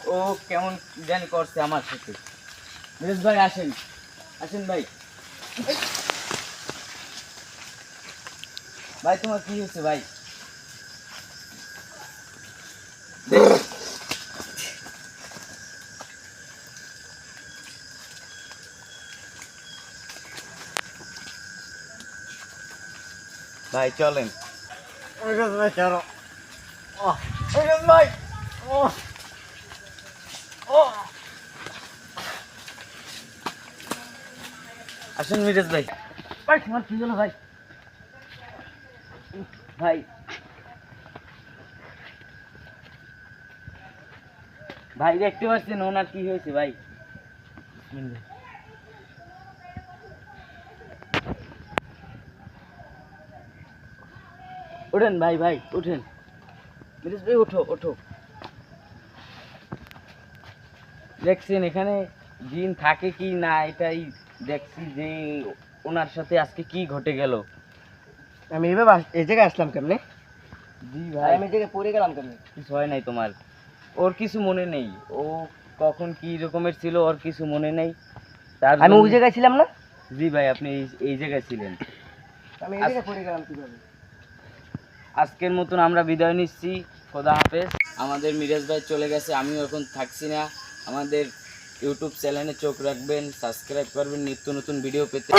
ও কেমন জানি করছে আমার সাথে। মিরাজ ভাই আসেন, আসেন ভাই। ভাই তোমার কি হয়েছে ভাই? ভাই চলেন। ভাই কেন ভাই আসেন মিরাজ ভাই। ভাই তোমার কি হলো ভাই? ভাই ভাই দেখতে পাচ্ছেন ওনার কি হয়েছে ভাই? ওঠেন ভাই, ভাই ওঠেন। মিরাজ ভাই ওঠো ওঠো। দেখছেন এখানে জিন থাকে কি না, এটাই দেখছি যে ওনার সাথে আজকে কি ঘটে গেল। আমি এইভাবে এই জায়গায় আসলাম কেমনে? জি ভাই ভাই আমি এই জায়গায় পড়ে গেলাম কেমনে? কিছু হয় নাই তোমার, ওর কিছু মনে নেই। ও কখন কি রকমের ছিল ওর কিছু মনে নেই। তার আমি ওই জন্য- জায়গায় ছিলাম না? জি ভাই আপনি এই জায়গায় ছিলেন। আমি এই জায়গায় পড়ে গেলাম কিভাবে? আজকের মতন আমরা বিদায় নিচ্ছি, খোদা হাফেজ। আমাদের মিরাজ ভাই চলে গেছে, আমিও এখন থাকছি না। আমাদের ইউটিউব চ্যানেলে চোখ রাখবেন, সাবস্ক্রাইব করবেন নিত্য নতুন ভিডিও পেতে।